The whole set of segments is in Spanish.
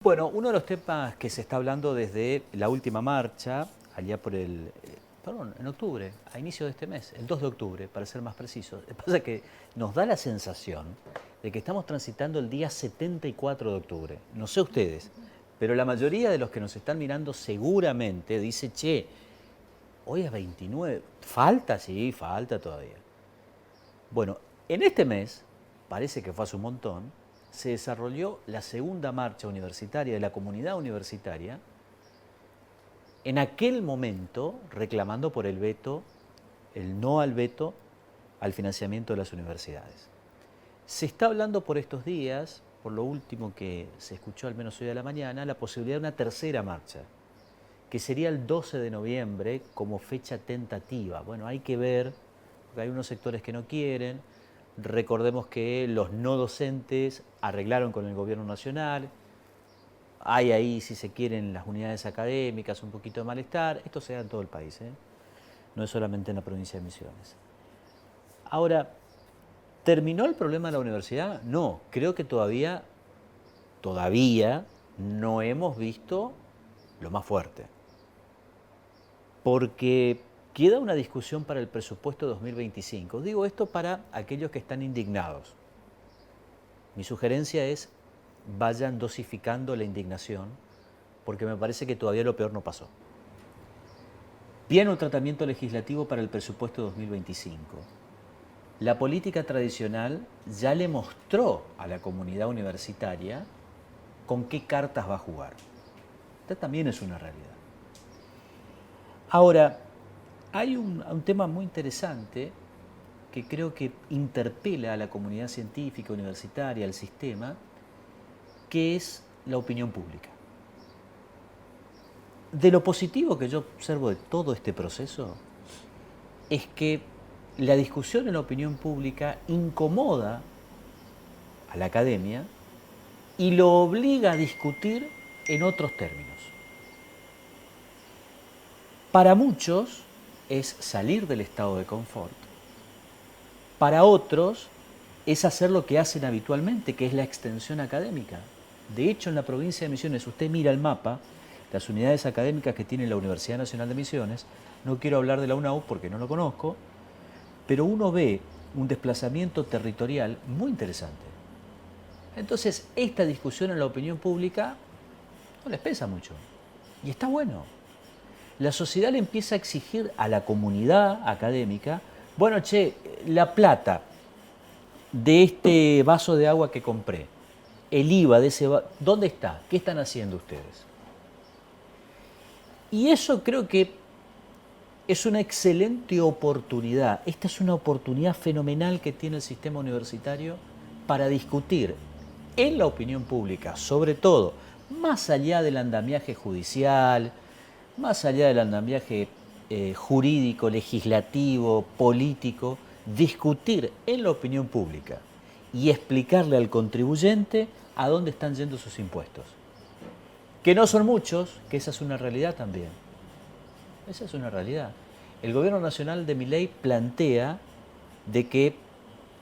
Bueno, uno de los temas que se está hablando desde la última marcha, allá por en octubre, a inicio de este mes, el 2 de octubre, para ser más precisos. Lo que pasa es que nos da la sensación de que estamos transitando el día 74 de octubre. No sé ustedes, pero la mayoría de los que nos están mirando seguramente dice, che, hoy es 29, ¿falta? Sí, falta todavía. Bueno, en este mes, parece que fue hace un montón, se desarrolló la segunda marcha universitaria de la comunidad universitaria, en aquel momento reclamando por el veto, el no al veto al financiamiento de las universidades. Se está hablando por estos días, por lo último que se escuchó al menos hoy a la mañana, la posibilidad de una tercera marcha, que sería el 12 de noviembre como fecha tentativa. Bueno, hay que ver, porque hay unos sectores que no quieren. Recordemos que los no docentes arreglaron con el gobierno nacional. Hay ahí, si se quieren, las unidades académicas, un poquito de malestar. Esto se da en todo el país, ¿eh? No es solamente en la provincia de Misiones. Ahora, ¿terminó el problema de la universidad? No, creo que todavía no hemos visto lo más fuerte. Porque queda una discusión para el presupuesto 2025. Digo esto para aquellos que están indignados. Mi sugerencia es vayan dosificando la indignación, porque me parece que todavía lo peor no pasó. Viene un tratamiento legislativo para el presupuesto 2025. La política tradicional ya le mostró a la comunidad universitaria con qué cartas va a jugar. Esta también es una realidad. Ahora, hay un tema muy interesante que creo que interpela a la comunidad científica, universitaria, al sistema, que es la opinión pública. De lo positivo que yo observo de todo este proceso es que la discusión en la opinión pública incomoda a la academia y lo obliga a discutir en otros términos. Para muchos es salir del estado de confort. Para otros es hacer lo que hacen habitualmente, que es la extensión académica. De hecho, en la provincia de Misiones, usted mira el mapa, las unidades académicas que tiene la Universidad Nacional de Misiones, no quiero hablar de la UNAU porque no lo conozco, pero uno ve un desplazamiento territorial muy interesante. Entonces, esta discusión en la opinión pública no les pesa mucho. Y está bueno. La sociedad le empieza a exigir a la comunidad académica, bueno, che, la plata de este vaso de agua que compré, el IVA de ese vaso, ¿dónde está? ¿Qué están haciendo ustedes? Y eso creo que es una excelente oportunidad. Esta es una oportunidad fenomenal que tiene el sistema universitario para discutir en la opinión pública, sobre todo, más allá del andamiaje judicial, más allá del andamiaje jurídico, legislativo, político, discutir en la opinión pública y explicarle al contribuyente a dónde están yendo sus impuestos. Que no son muchos, que esa es una realidad también. Esa es una realidad. El gobierno nacional de Milei plantea de que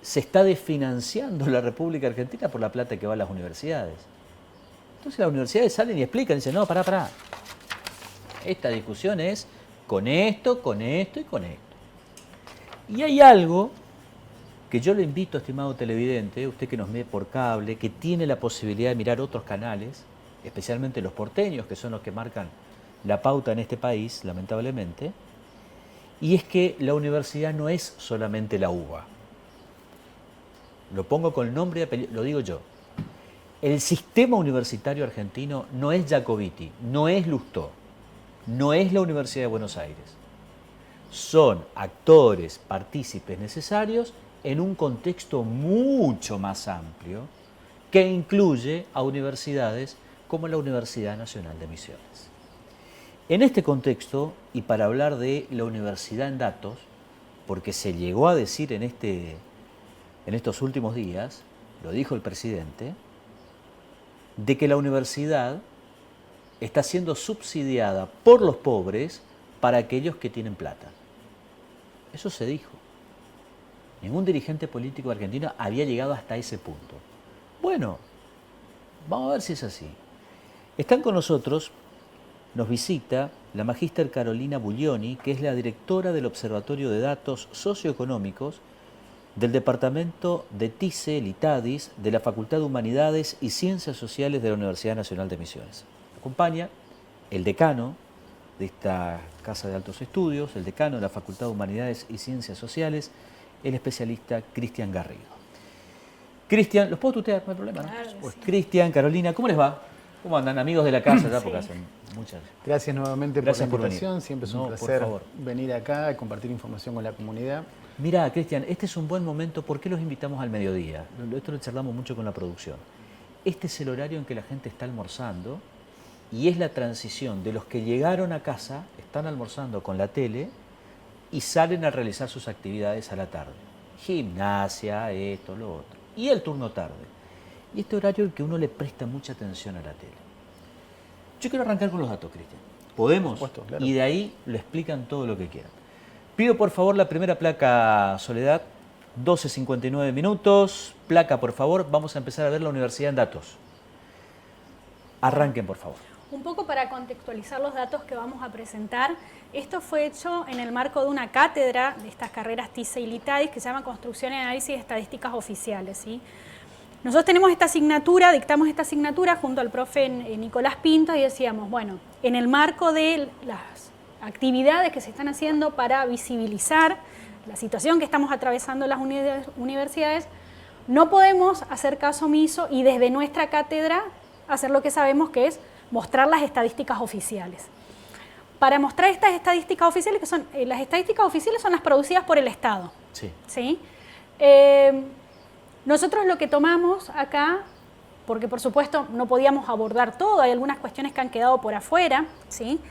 se está desfinanciando la República Argentina por la plata que va a las universidades. Entonces las universidades salen y explican, dicen, no, pará. Esta discusión es con esto y con esto. Y hay algo que yo le invito, estimado televidente, usted que nos ve por cable, que tiene la posibilidad de mirar otros canales, especialmente los porteños, que son los que marcan la pauta en este país, lamentablemente, y es que la universidad no es solamente la UBA. Lo pongo con nombre y apellido, lo digo yo. El sistema universitario argentino no es Jacobiti, no es Lustó, no es la Universidad de Buenos Aires. Son actores, partícipes necesarios en un contexto mucho más amplio que incluye a universidades como la Universidad Nacional de Misiones. En este contexto, y para hablar de la universidad en datos, porque se llegó a decir en estos últimos días, lo dijo el presidente, de que la universidad está siendo subsidiada por los pobres para aquellos que tienen plata. Eso se dijo. Ningún dirigente político argentino había llegado hasta ese punto. Bueno, vamos a ver si es así. Están con nosotros, nos visita la magíster Carolina Buglioni, que es la directora del Observatorio de Datos Socioeconómicos del Departamento de TICE, LITADIS, de la Facultad de Humanidades y Ciencias Sociales de la Universidad Nacional de Misiones. Acompaña el decano de esta Casa de Altos Estudios, el decano de la Facultad de Humanidades y Ciencias Sociales, el especialista Cristian Garrido. Cristian, ¿los puedo tutear? No hay problema, ¿no? Claro, Pues sí. Cristian, Carolina, ¿cómo les va? ¿Cómo andan? Amigos de la casa, ya, porque hacen muchas... Gracias nuevamente Gracias por por la invitación. venir. Siempre es No, un por placer favor. venir acá y compartir información con la comunidad. Mira, Cristian, este es un buen momento. ¿Por qué los invitamos al mediodía? Esto lo charlamos mucho con la producción. Este es el horario en que la gente está almorzando y es la transición de los que llegaron a casa, están almorzando con la tele y salen a realizar sus actividades a la tarde. Gimnasia, esto, lo otro. Y el turno tarde. Y este horario en que uno le presta mucha atención a la tele. Yo quiero arrancar con los datos, Cristian. ¿Podemos? Por supuesto, claro. Y de ahí lo explican todo lo que quieran. Pido por favor la primera placa, Soledad, 12:59 minutos. Placa, por favor, vamos a empezar a ver la universidad en datos. Arranquen, por favor. Un poco para contextualizar los datos que vamos a presentar, esto fue hecho en el marco de una cátedra de estas carreras TICE y LITADIS que se llama Construcción y Análisis de Estadísticas Oficiales, ¿sí? Nosotros tenemos esta asignatura, dictamos esta asignatura junto al profe Nicolás Pinto y decíamos, bueno, en el marco de las actividades que se están haciendo para visibilizar la situación que estamos atravesando las universidades, no podemos hacer caso omiso y desde nuestra cátedra hacer lo que sabemos que es mostrar las estadísticas oficiales. Para mostrar estas estadísticas oficiales, que son las estadísticas oficiales son las producidas por el Estado. Sí. ¿Sí? Nosotros lo que tomamos acá, porque por supuesto no podíamos abordar todo, hay algunas cuestiones que han quedado por afuera, ¿sí?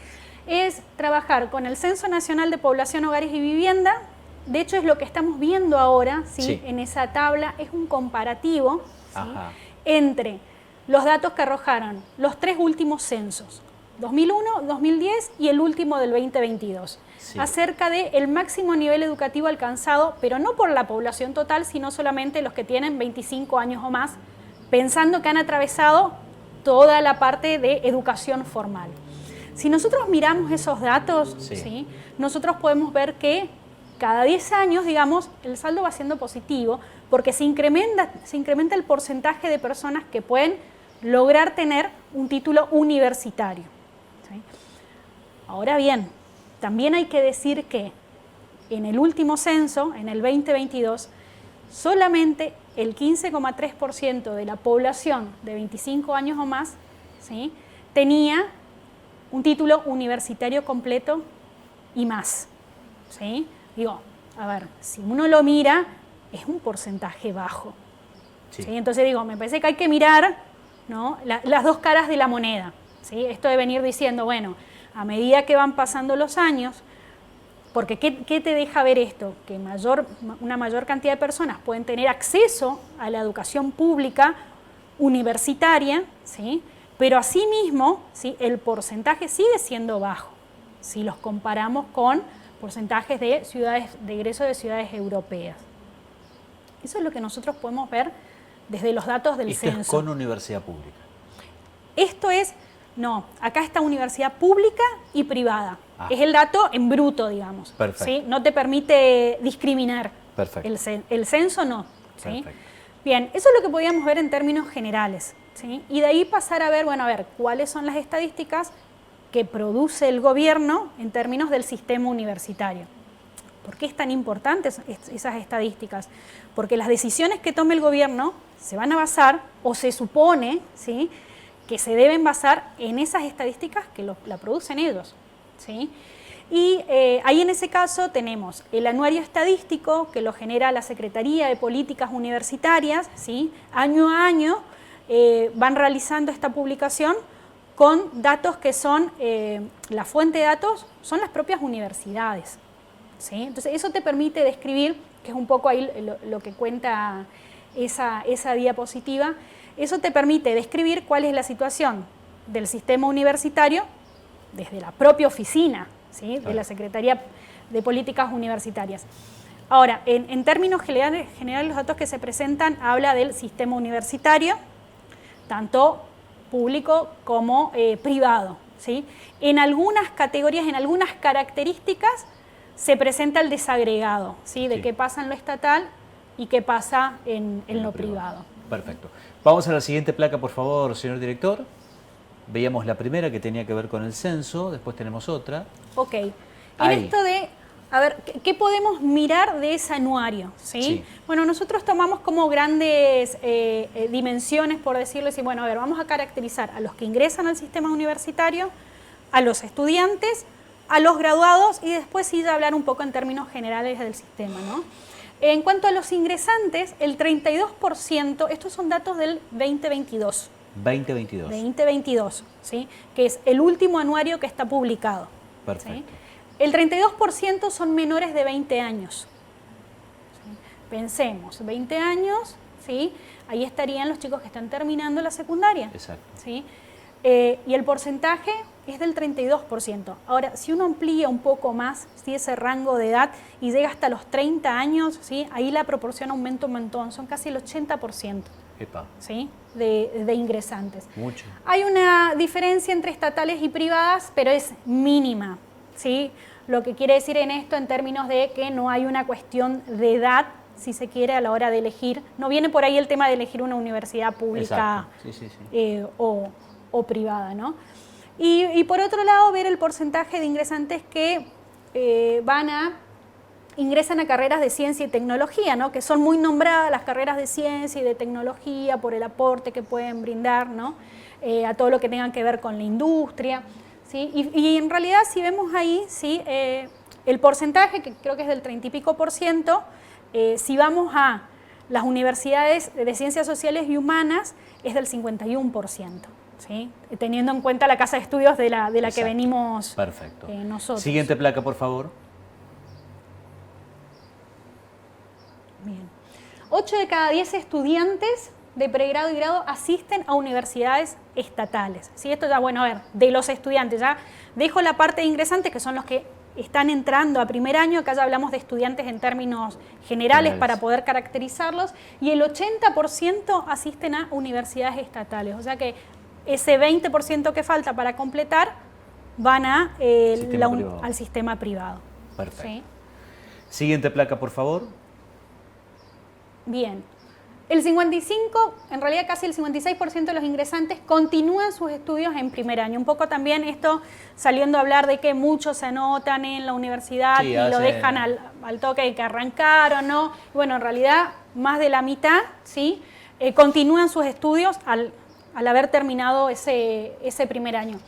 Es trabajar con el Censo Nacional de Población, Hogares y Vivienda. De hecho es lo que estamos viendo ahora, ¿sí? Sí. En esa tabla, es un comparativo, ¿sí? Ajá. Entre los datos que arrojaron los tres últimos censos, 2001, 2010 y el último del 2022, Sí. acerca del máximo nivel educativo alcanzado, pero no por la población total, sino solamente los que tienen 25 años o más, pensando que han atravesado toda la parte de educación formal. Si nosotros miramos esos datos, Sí. ¿sí? Nosotros podemos ver que cada 10 años, digamos, el saldo va siendo positivo porque se incrementa el porcentaje de personas que pueden lograr tener un título universitario, ¿sí? Ahora bien, también hay que decir que en el último censo, en el 2022, solamente el 15,3% de la población de 25 años o más, ¿sí? tenía un título universitario completo y más, ¿sí? Digo, a ver, si uno lo mira, es un porcentaje bajo. Sí. ¿Sí? Entonces digo, me parece que hay que mirar, ¿no? las dos caras de la moneda, ¿sí? Esto de venir diciendo, bueno, a medida que van pasando los años, porque ¿qué te deja ver esto? Que una mayor cantidad de personas pueden tener acceso a la educación pública universitaria, ¿sí? Pero asimismo, ¿sí? El porcentaje sigue siendo bajo, si los comparamos con porcentajes de egreso de ciudades europeas. Eso es lo que nosotros podemos ver desde los datos del Esto es censo. con universidad pública. Esto es, no, acá está universidad pública y privada. Ah. Es el dato en bruto, digamos. Perfecto. ¿Sí? No te permite discriminar. Perfecto. El censo no. ¿sí? Perfecto. Bien, eso es lo que podíamos ver en términos generales. ¿sí? Y de ahí pasar a ver, bueno, a ver, cuáles son las estadísticas que produce el gobierno en términos del sistema universitario. ¿Por qué es tan importante esas estadísticas? Porque las decisiones que tome el gobierno se van a basar, o se supone, ¿sí? que se deben basar en esas estadísticas que la producen ellos. ¿sí? Y ahí en ese caso tenemos el anuario estadístico que lo genera la Secretaría de Políticas Universitarias, ¿sí? Año a año van realizando esta publicación con datos que son, la fuente de datos son las propias universidades. ¿sí? Entonces eso te permite describir, que es un poco ahí lo que cuenta esa diapositiva, eso te permite describir cuál es la situación del sistema universitario desde la propia oficina, ¿sí? de la Secretaría de Políticas Universitarias. Ahora, en términos generales, los datos que se presentan habla del sistema universitario, tanto público como privado, ¿sí? En algunas categorías, en algunas características, se presenta el desagregado, ¿sí? De Sí. qué pasa en lo estatal y qué pasa en lo privado. Perfecto. Vamos a la siguiente placa, por favor, señor director. Veíamos la primera que tenía que ver con el censo, después tenemos otra. Ok. En Ahí. esto de, a ver, ¿qué podemos mirar de ese anuario? ¿Sí? Sí. Bueno, nosotros tomamos como grandes dimensiones, por decirlo así. Bueno, a ver, vamos a caracterizar a los que ingresan al sistema universitario, a los estudiantes, a los graduados y después sí hablar un poco en términos generales del sistema, ¿no? En cuanto a los ingresantes, el 32%, estos son datos del 2022. 2022. 2022, ¿sí? Que es el último anuario que está publicado. Perfecto. ¿Sí? El 32% son menores de 20 años. ¿Sí? Pensemos, 20 años, ¿sí? Ahí estarían los chicos que están terminando la secundaria. Exacto. ¿Sí? Y el porcentaje es del 32%. Ahora, si uno amplía un poco más, ¿sí? Ese rango de edad y llega hasta los 30 años, ¿sí? Ahí la proporción aumenta un montón, son casi el 80%. Epa, ¿Sí? De ingresantes. mucho. Hay una diferencia entre estatales y privadas, pero es mínima, ¿sí? Lo que quiere decir en esto en términos de que no hay una cuestión de edad, si se quiere, a la hora de elegir. No viene por ahí el tema de elegir una universidad pública o privada, ¿no? Y por otro lado, ver el porcentaje de ingresantes que ingresan a carreras de ciencia y tecnología, ¿no? Que son muy nombradas las carreras de ciencia y de tecnología por el aporte que pueden brindar, ¿no? A todo lo que tenga que ver con la industria, ¿sí? Y en realidad, si vemos ahí, ¿sí? El porcentaje, que creo que es del 30 y pico %, si vamos a las universidades de ciencias sociales y humanas, es del 51%. ¿Sí? Teniendo en cuenta la casa de estudios de la que venimos Perfecto. nosotros. Siguiente placa, por favor. Bien. 8 de cada 10 estudiantes de pregrado y grado asisten a universidades estatales. ¿Sí? Esto ya, bueno, a ver, de los estudiantes, ya dejo la parte de ingresantes, que son los que están entrando a primer año, acá ya hablamos de estudiantes en términos generales para poder caracterizarlos, y el 80% asisten a universidades estatales, o sea que ese 20% que falta para completar van a, al sistema privado. Perfecto. ¿Sí? Siguiente placa, por favor. Bien. El 55, en realidad casi el 56% de los ingresantes continúan sus estudios en primer año. Un poco también esto saliendo a hablar de que muchos se anotan en la universidad y lo dejan al toque de que arrancaron, ¿no? Bueno, en realidad más de la mitad, ¿sí? Continúan sus estudios al haber terminado ese primer año.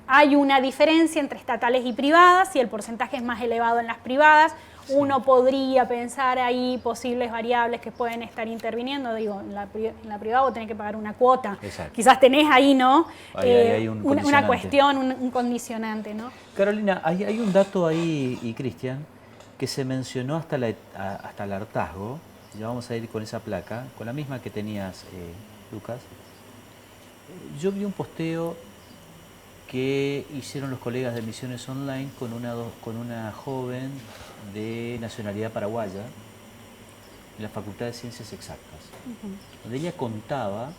Hay una diferencia entre estatales y privadas y el porcentaje es más elevado en las privadas. Sí. Uno podría pensar ahí posibles variables que pueden estar interviniendo. Digo, en la privada vos tenés que pagar una cuota. Exacto. Quizás tenés ahí, ¿no? Hay una cuestión, un condicionante, ¿no? Carolina, hay un dato ahí, y Cristian, que se mencionó hasta el hartazgo. Ya vamos a ir con esa placa, con la misma que tenías, Lucas. Yo vi un posteo que hicieron los colegas de Misiones Online con una joven de nacionalidad paraguaya en la Facultad de Ciencias Exactas, donde ella contaba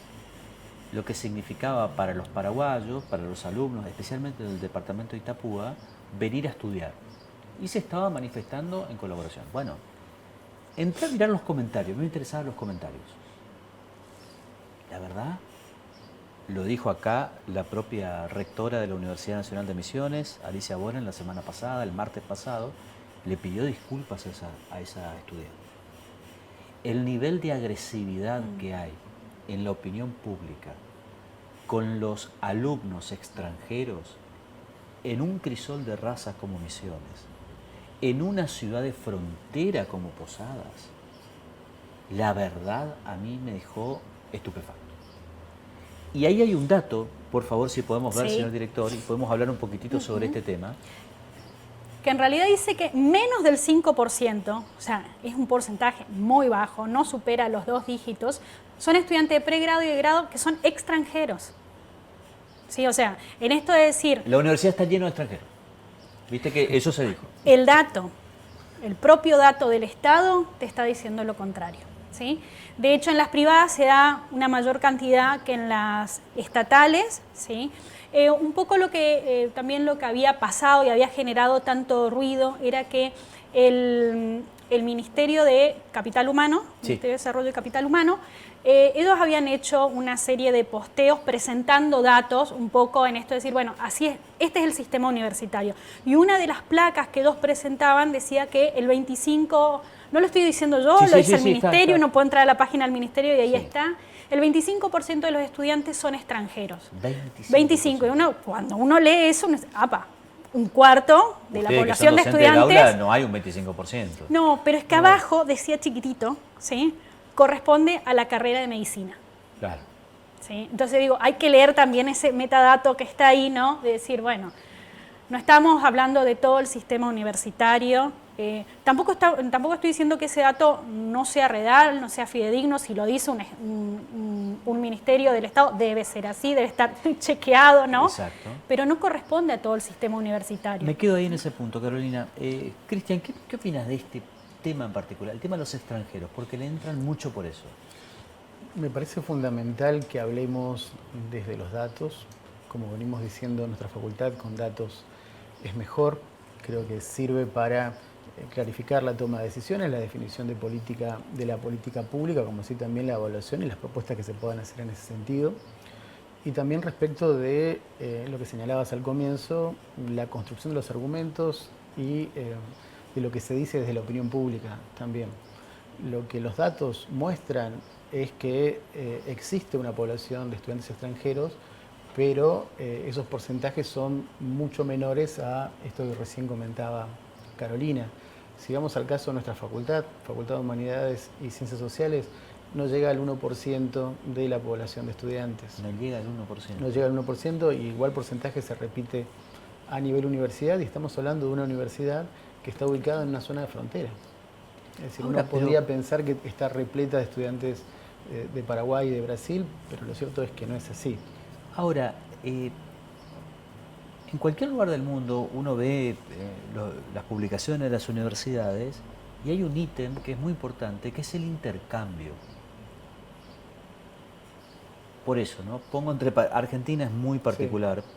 lo que significaba para los paraguayos, para los alumnos, especialmente del departamento de Itapúa, venir a estudiar. Y se estaba manifestando en colaboración. Bueno, entré a mirar los comentarios, me interesaban los comentarios. La verdad, lo dijo acá la propia rectora de la Universidad Nacional de Misiones, Alicia Boren, la semana pasada, el martes pasado, le pidió disculpas a esa estudiante. El nivel de agresividad que hay en la opinión pública con los alumnos extranjeros en un crisol de razas como Misiones, en una ciudad de frontera como Posadas, la verdad a mí me dejó estupefacto. Y ahí hay un dato, por favor, si podemos ver, señor director, y podemos hablar un poquitito sobre este tema. Que en realidad dice que menos del 5%, o sea, es un porcentaje muy bajo, no supera los 2 dígitos, son estudiantes de pregrado y de grado que son extranjeros. Sí, o sea, en esto de decir... La universidad está llena de extranjeros. Viste que eso se dijo. El propio dato del Estado te está diciendo lo contrario. ¿sí? De hecho, en las privadas se da una mayor cantidad que en las estatales, ¿sí? Un poco también lo que había pasado y había generado tanto ruido era que el Ministerio de Capital Humano, Sí. Ministerio de Desarrollo de Capital Humano, ellos habían hecho una serie de posteos presentando datos un poco en esto de decir, bueno, así es, este es el sistema universitario. Y una de las placas que ellos presentaban decía que el 25, no lo estoy diciendo yo, Sí, lo sí, dice sí, el sí, Ministerio, está. uno puede entrar a la página del Ministerio y ahí Sí. está. El 25% de los estudiantes son extranjeros. 25%. 25. Y cuando uno lee eso, uno dice, ¡apa! Un cuarto de la Ustedes, población que de son docentes estudiantes. del aula, no hay un 25%. No, pero es que abajo decía chiquitito, ¿sí? Corresponde a la carrera de medicina. Claro. ¿Sí? Entonces digo, hay que leer también ese metadato que está ahí, ¿no? De decir, bueno, no estamos hablando de todo el sistema universitario. Tampoco estoy diciendo que ese dato no sea real, no sea fidedigno. Si lo dice un ministerio del Estado, debe ser así, debe estar chequeado, ¿no? Exacto. Pero no corresponde a todo el sistema universitario. Me quedo ahí en ese punto, Carolina. Cristian, ¿qué opinas de este tema en particular? El tema de los extranjeros, porque le entran mucho por eso. Me parece fundamental que hablemos desde los datos. Como venimos diciendo, nuestra facultad con datos es mejor. Creo que sirve para clarificar la toma de decisiones, la definición de la política pública, como así también la evaluación y las propuestas que se puedan hacer en ese sentido. Y también respecto de lo que señalabas al comienzo, la construcción de los argumentos y de lo que se dice desde la opinión pública también. Lo que los datos muestran es que existe una población de estudiantes extranjeros, pero esos porcentajes son mucho menores a esto que recién comentaba Carolina. Si vamos al caso de nuestra facultad, Facultad de Humanidades y Ciencias Sociales, no llega al 1% de la población de estudiantes. No llega al 1%. No llega al 1% y igual porcentaje se repite a nivel universidad, y estamos hablando de una universidad que está ubicada en una zona de frontera. Es decir, Ahora, uno podría pensar que está repleta de estudiantes de Paraguay y de Brasil, pero lo cierto es que no es así. Ahora, en cualquier lugar del mundo uno ve las publicaciones de las universidades y hay un ítem que es muy importante, que es el intercambio. Por eso, ¿no? Argentina es muy particular. Sí.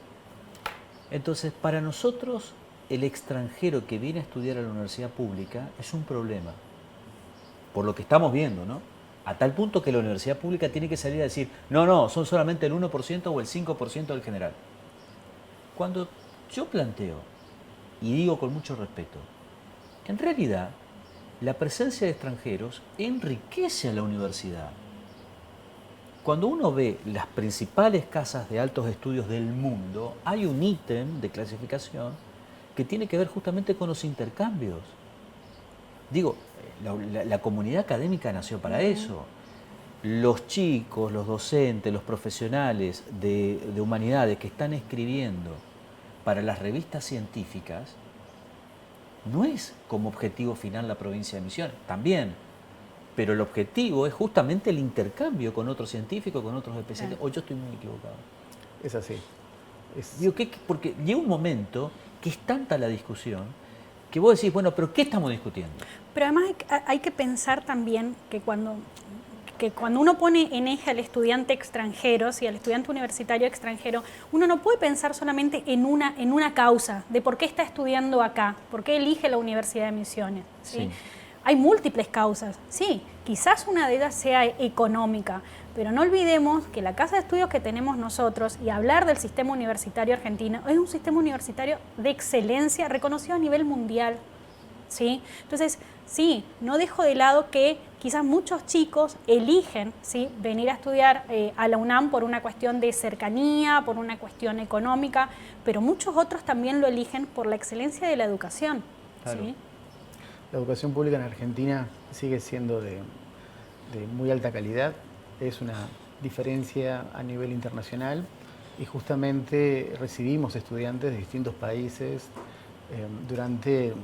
Entonces, para nosotros, el extranjero que viene a estudiar a la universidad pública es un problema, por lo que estamos viendo, ¿no? A tal punto que la universidad pública tiene que salir a decir, no, son solamente el 1% o el 5% del general. Cuando yo planteo, y digo con mucho respeto, en realidad, la presencia de extranjeros enriquece a la universidad. Cuando uno ve las principales casas de altos estudios del mundo, hay un ítem de clasificación que tiene que ver justamente con los intercambios. Digo, la comunidad académica nació para eso. Los chicos, los docentes, los profesionales de humanidades que están escribiendo para las revistas científicas, no es como objetivo final la provincia de Misiones, también. Pero el objetivo es justamente el intercambio con otros científicos, con otros especialistas. ¿O yo estoy muy equivocado? Es así. Digo, porque llega un momento que es tanta la discusión que vos decís, bueno, pero ¿qué estamos discutiendo? Pero además hay que pensar también que cuando uno pone en eje al estudiante extranjero, ¿sí? Al estudiante universitario extranjero, uno no puede pensar solamente en una causa de por qué está estudiando acá, por qué elige la Universidad de Misiones, ¿sí? Sí. Hay múltiples causas, sí, quizás una de ellas sea económica, pero no olvidemos que la casa de estudios que tenemos nosotros, y hablar del sistema universitario argentino, es un sistema universitario de excelencia reconocido a nivel mundial, ¿sí? Entonces, sí, no dejo de lado que quizás muchos chicos eligen, ¿sí?, venir a estudiar a la UNAM por una cuestión de cercanía, por una cuestión económica, pero muchos otros también lo eligen por la excelencia de la educación, claro. ¿sí? La educación pública en Argentina sigue siendo de muy alta calidad, es una diferencia a nivel internacional y justamente recibimos estudiantes de distintos países durante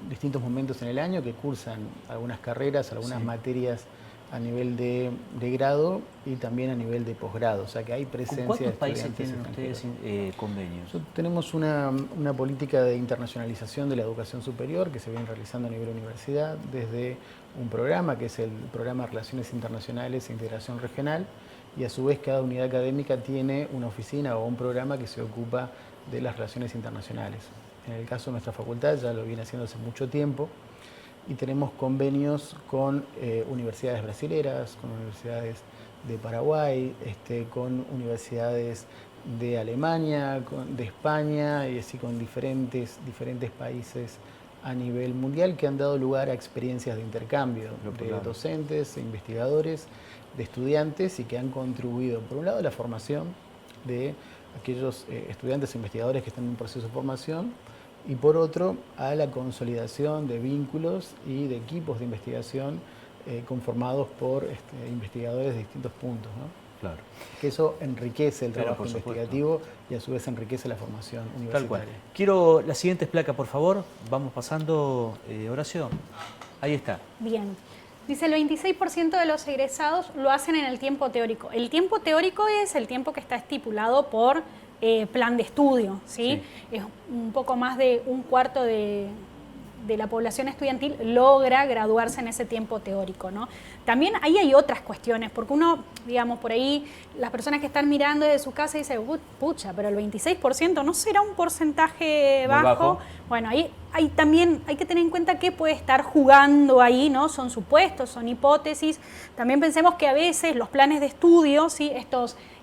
distintos momentos en el año que cursan algunas carreras, algunas materias a nivel de grado y también a nivel de posgrado, o sea que hay presencia ¿Con de cuántos países estudiantes tienen extranjeros. ustedes convenios? Nosotros tenemos una política de internacionalización de la educación superior que se viene realizando a nivel universidad desde un programa que es el Programa de Relaciones Internacionales e Integración Regional, y a su vez cada unidad académica tiene una oficina o un programa que se ocupa de las relaciones internacionales. En el caso de nuestra facultad ya lo viene haciendo hace mucho tiempo, y tenemos convenios con universidades brasileras, con universidades de Paraguay, con universidades de Alemania, de España, y así con diferentes países a nivel mundial que han dado lugar a experiencias de intercambio de docentes, investigadores, de estudiantes, y que han contribuido, por un lado, a la formación de aquellos estudiantes e investigadores que están en un proceso de formación, y por otro, a la consolidación de vínculos y de equipos de investigación conformados por investigadores de distintos puntos, ¿no? Claro. Que eso enriquece el trabajo por investigativo y a su vez enriquece la formación universitaria. Tal cual. Quiero las siguientes placas, por favor. Vamos pasando, Horacio. Ahí está. Bien. Dice, el 26% de los egresados lo hacen en el tiempo teórico. El tiempo teórico es el tiempo que está estipulado por plan de estudio, ¿sí? Es un poco más de un cuarto de la población estudiantil logra graduarse en ese tiempo teórico, ¿no? También ahí hay otras cuestiones, porque uno, digamos, por ahí, las personas que están mirando desde su casa dicen, pucha, pero el 26% ¿no será un porcentaje bajo? Bueno, ahí también hay que tener en cuenta que puede estar jugando ahí, ¿no? Son supuestos, son hipótesis. También pensemos que a veces los planes de estudio, ¿sí?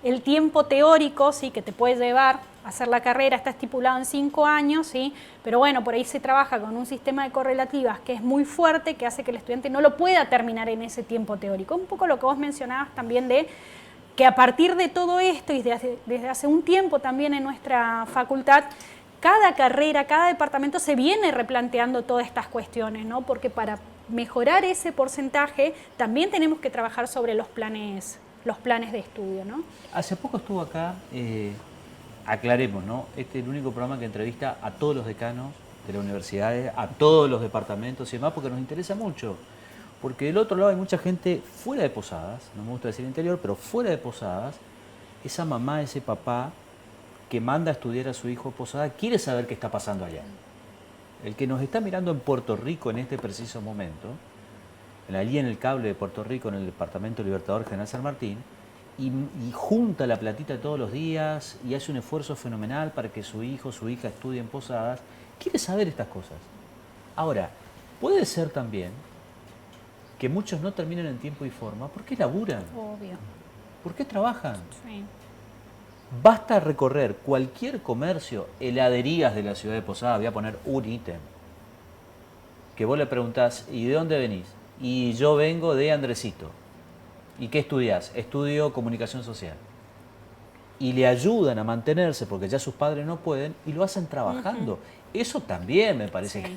El tiempo teórico, ¿sí? Que te puede llevar a hacer la carrera está estipulado en 5 años, ¿sí? Pero bueno, por ahí se trabaja con un sistema de correlativas que es muy fuerte, que hace que el estudiante no lo pueda terminar en ese tiempo teórico. Un poco lo que vos mencionabas también de que a partir de todo esto y desde hace un tiempo también en nuestra facultad, cada carrera, cada departamento se viene replanteando todas estas cuestiones, ¿no? Porque para mejorar ese porcentaje también tenemos que trabajar sobre los planes de estudio, ¿no? Hace poco estuvo acá, aclaremos, ¿no? Este es el único programa que entrevista a todos los decanos de las universidades, a todos los departamentos y demás, porque nos interesa mucho. Porque del otro lado hay mucha gente fuera de Posadas, no me gusta decir interior, pero fuera de Posadas, esa mamá, ese papá que manda a estudiar a su hijo a Posadas quiere saber qué está pasando allá. El que nos está mirando en Puerto Rico en este preciso momento, allí en el cable de Puerto Rico, en el departamento Libertador General San Martín, y junta la platita todos los días y hace un esfuerzo fenomenal para que su hijo o su hija estudie en Posadas, quiere saber estas cosas. Ahora, puede ser también que muchos no terminen en tiempo y forma porque laburan. Obvio. ¿Por qué trabajan? Sí. Basta recorrer cualquier comercio, heladerías de la ciudad de Posadas, voy a poner un ítem, que vos le preguntás, ¿y de dónde venís? Y yo vengo de Andresito. ¿Y qué estudiás? Estudio comunicación social. Y le ayudan a mantenerse porque ya sus padres no pueden y lo hacen trabajando. Eso también me parece que...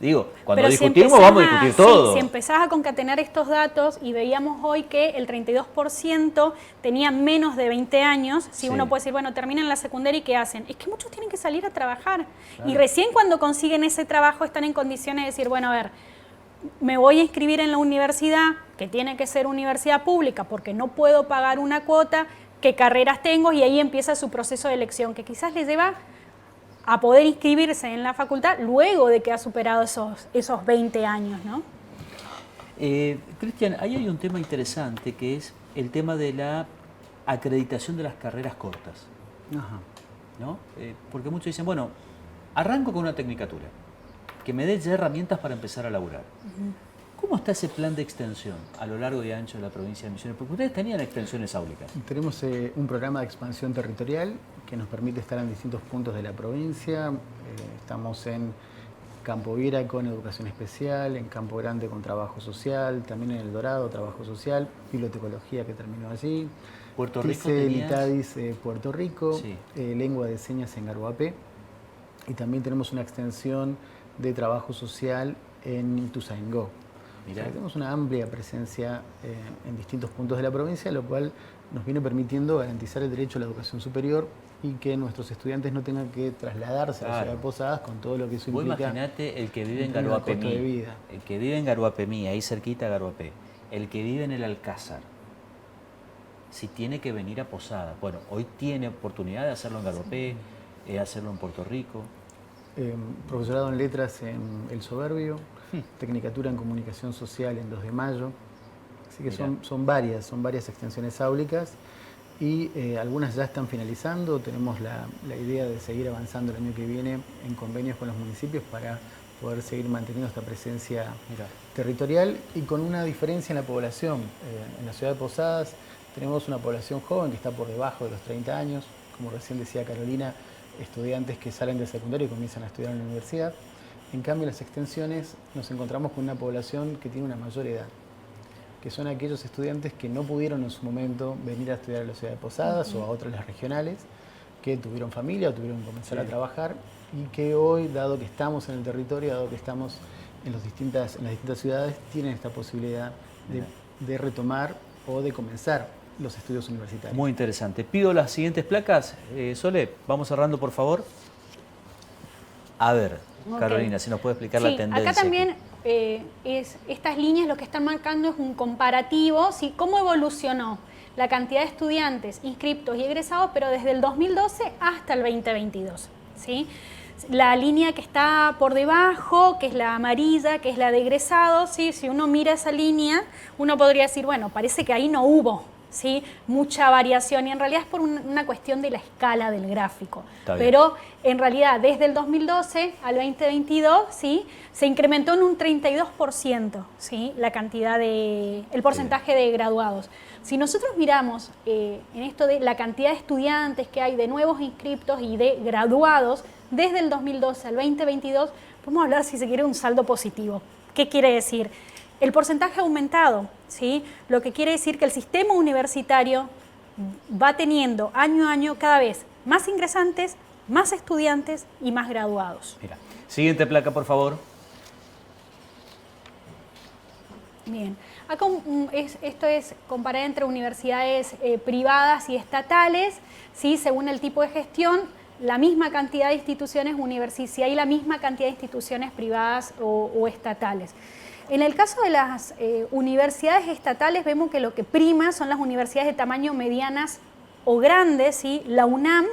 Digo, cuando pero discutimos vamos a discutir todo. Si empezás a concatenar estos datos y veíamos hoy que el 32% tenía menos de 20 años, si uno puede decir, bueno, terminan la secundaria y ¿qué hacen? Es que muchos tienen que salir a trabajar. Claro. Y recién cuando consiguen ese trabajo están en condiciones de decir, bueno, a ver, me voy a inscribir en la universidad, que tiene que ser universidad pública porque no puedo pagar una cuota, qué carreras tengo, y ahí empieza su proceso de elección, que quizás les lleva a poder inscribirse en la facultad luego de que ha superado esos 20 años, ¿no? Cristian, ahí hay un tema interesante que es el tema de la acreditación de las carreras cortas. Ajá. ¿No? Porque muchos dicen, bueno, arranco con una tecnicatura, que me dé ya herramientas para empezar a laburar. ¿Cómo está ese plan de extensión a lo largo y ancho de la provincia de Misiones? Porque ustedes tenían extensiones áulicas. Tenemos un programa de expansión territorial que nos permite estar en distintos puntos de la provincia. Estamos en Campo Viera con educación especial, en Campo Grande con trabajo social, también en El Dorado trabajo social, bibliotecología que terminó allí. Puerto Rico Litadis, Puerto Rico, sí. Lengua de señas en Garuapé. Y también tenemos una extensión de trabajo social en Ituzaingó. O sea, tenemos una amplia presencia en distintos puntos de la provincia, lo cual nos viene permitiendo garantizar el derecho a la educación superior y que nuestros estudiantes no tengan que trasladarse a la ciudad de Posadas con todo lo que eso implica. Vos imaginate el que vive en Garuapemí, el que vive en Garuapemí, ahí cerquita de Garuapé, el que vive en el Alcázar, si tiene que venir a Posadas, bueno, hoy tiene oportunidad de hacerlo en Galopé, hacerlo en Puerto Rico. Profesorado en Letras en El Soberbio, Tecnicatura en Comunicación Social en 2 de Mayo. Así que son varias extensiones áulicas y algunas ya están finalizando. Tenemos la idea de seguir avanzando el año que viene en convenios con los municipios para poder seguir manteniendo esta presencia territorial y con una diferencia en la población. En la ciudad de Posadas tenemos una población joven que está por debajo de los 30 años, como recién decía Carolina, estudiantes que salen del secundario y comienzan a estudiar en la universidad. En cambio, en las extensiones nos encontramos con una población que tiene una mayor edad, que son aquellos estudiantes que no pudieron en su momento venir a estudiar a la ciudad de Posadas o a otras las regionales, que tuvieron familia o tuvieron que comenzar a trabajar y que hoy, dado que estamos en el territorio, dado que estamos en las distintas ciudades, tienen esta posibilidad de retomar o de comenzar los estudios universitarios. Muy interesante. Pido las siguientes placas. Sole, vamos cerrando, por favor. A ver, Carolina, si nos puede explicar la tendencia. Acá también estas líneas lo que están marcando es un comparativo, ¿sí? Cómo evolucionó la cantidad de estudiantes inscriptos y egresados, pero desde el 2012 hasta el 2022, ¿sí? La línea que está por debajo, que es la amarilla, que es la de egresados, ¿sí? Si uno mira esa línea, uno podría decir, bueno, parece que ahí no hubo, ¿sí? Mucha variación, y en realidad es por una cuestión de la escala del gráfico. Pero en realidad desde el 2012 al 2022, ¿sí? Se incrementó en un 32%, ¿sí? El porcentaje de graduados. Si nosotros miramos en esto de la cantidad de estudiantes que hay, de nuevos inscriptos y de graduados, desde el 2012 al 2022, podemos hablar, si se quiere, un saldo positivo. ¿Qué quiere decir? El porcentaje ha aumentado, ¿sí? Lo que quiere decir que el sistema universitario va teniendo año a año cada vez más ingresantes, más estudiantes y más graduados. Mira. Siguiente placa, por favor. Bien. Acá esto es comparar entre universidades privadas y estatales, ¿sí? Según el tipo de gestión, la misma cantidad de instituciones si hay la misma cantidad de instituciones privadas o estatales. En el caso de las universidades estatales vemos que lo que prima son las universidades de tamaño medianas o grandes, ¿sí? La UNAM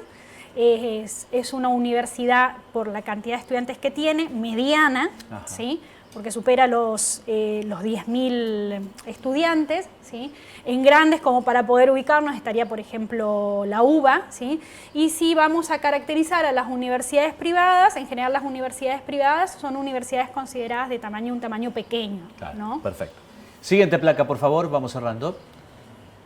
es una universidad, por la cantidad de estudiantes que tiene, mediana, ¿sí? Porque supera los 10.000 estudiantes, ¿sí? En grandes, como para poder ubicarnos, estaría, por ejemplo, la UBA, ¿sí? Y si vamos a caracterizar a las universidades privadas, en general las universidades privadas son universidades consideradas de un tamaño pequeño, claro, ¿no? Perfecto. Siguiente placa, por favor, vamos cerrando.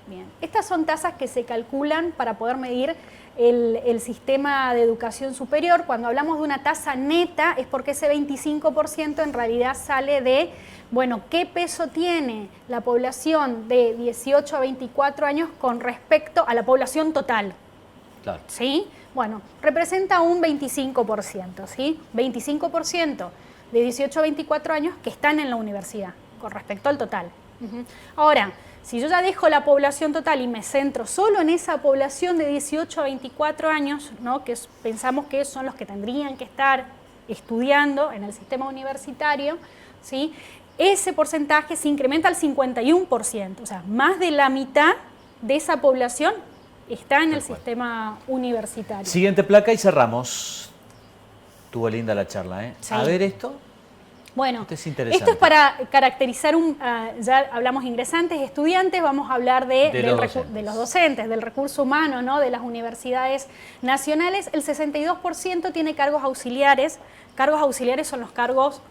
Bien, estas son tasas que se calculan para poder medir el sistema de educación superior. Cuando hablamos de una tasa neta es porque ese 25% en realidad sale de, bueno, qué peso tiene la población de 18 a 24 años con respecto a la población total. Claro. ¿Sí? Bueno, representa un 25%, ¿sí? 25% de 18 a 24 años que están en la universidad con respecto al total. Ahora, si yo ya dejo la población total y me centro solo en esa población de 18 a 24 años, ¿no? Que pensamos que son los que tendrían que estar estudiando en el sistema universitario, ¿sí? Ese porcentaje se incrementa al 51%, o sea, más de la mitad de esa población está en el sistema universitario. Siguiente placa y cerramos. Estuvo linda la charla, ¿eh? Sí. A ver esto. Bueno, esto es interesante. Esto es para caracterizar, ya hablamos ingresantes, estudiantes, vamos a hablar de los docentes, del recurso humano, ¿no? De las universidades nacionales. El 62% tiene cargos auxiliares. Cargos auxiliares son los cargos...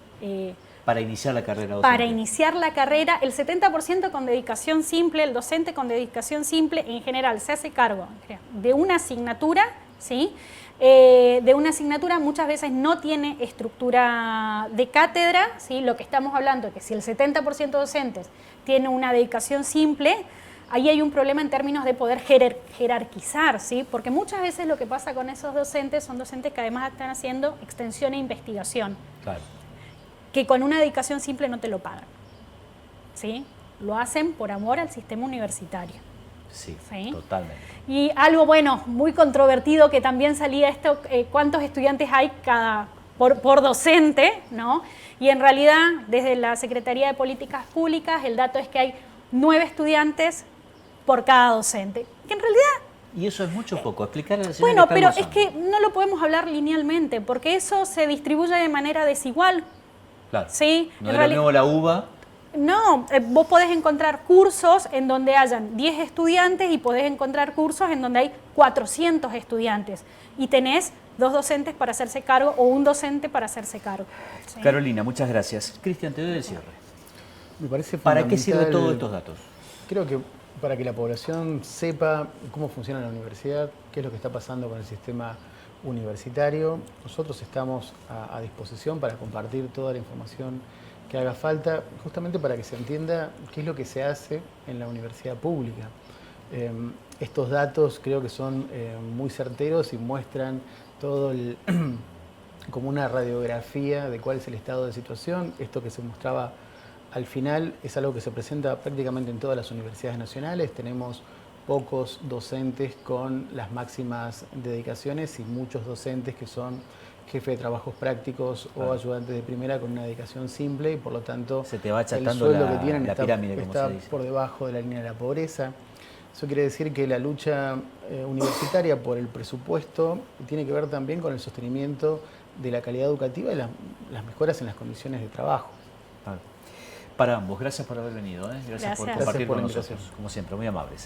para iniciar la carrera docente. Para iniciar la carrera, el 70% con dedicación simple, el docente con dedicación simple, en general se hace cargo de una asignatura, ¿sí? De una asignatura muchas veces no tiene estructura de cátedra, ¿sí? Lo que estamos hablando es que si el 70% de docentes tiene una dedicación simple, ahí hay un problema en términos de poder jerarquizar, ¿sí? Porque muchas veces lo que pasa con esos docentes son docentes que además están haciendo extensión e investigación, claro, que con una dedicación simple no te lo pagan, ¿sí? Lo hacen por amor al sistema universitario. Sí, ¿sí? Totalmente. Y algo, bueno, muy controvertido que también salía esto, cuántos estudiantes hay por docente, ¿no? Y en realidad, desde la Secretaría de Políticas Públicas, el dato es que hay 9 estudiantes por cada docente. Que en realidad, Y eso es mucho o poco. Explicar a la señora bueno, que pero está es que no lo podemos hablar linealmente, porque eso se distribuye de manera desigual. Claro. ¿Sí? No En es lo reali- mismo la uva. No, vos podés encontrar cursos en donde hayan 10 estudiantes y podés encontrar cursos en donde hay 400 estudiantes y tenés 2 docentes para hacerse cargo o un docente para hacerse cargo. ¿Sí? Carolina, muchas gracias. Cristian, te doy el cierre. Me parece ¿Para qué sirven fundamental, todos estos datos? Creo que para que la población sepa cómo funciona la universidad, qué es lo que está pasando con el sistema universitario. Nosotros estamos a disposición para compartir toda la información que haga falta, justamente para que se entienda qué es lo que se hace en la universidad pública. Estos datos creo que son muy certeros y muestran todo como una radiografía de cuál es el estado de situación. Esto que se mostraba al final es algo que se presenta prácticamente en todas las universidades nacionales. Tenemos pocos docentes con las máximas dedicaciones y muchos docentes que son jefes de trabajos prácticos o ayudantes de primera con una dedicación simple y por lo tanto Se te va el achatando sueldo la- que tienen la pirámide, como está se dice. por debajo de la línea de la pobreza. Eso quiere decir que la lucha universitaria por el presupuesto tiene que ver también con el sostenimiento de la calidad educativa y las mejoras en las condiciones de trabajo. Para ambos, gracias por haber venido. Gracias por Gracias. compartir Gracias por con la nosotros. invitación. Como siempre, muy amables.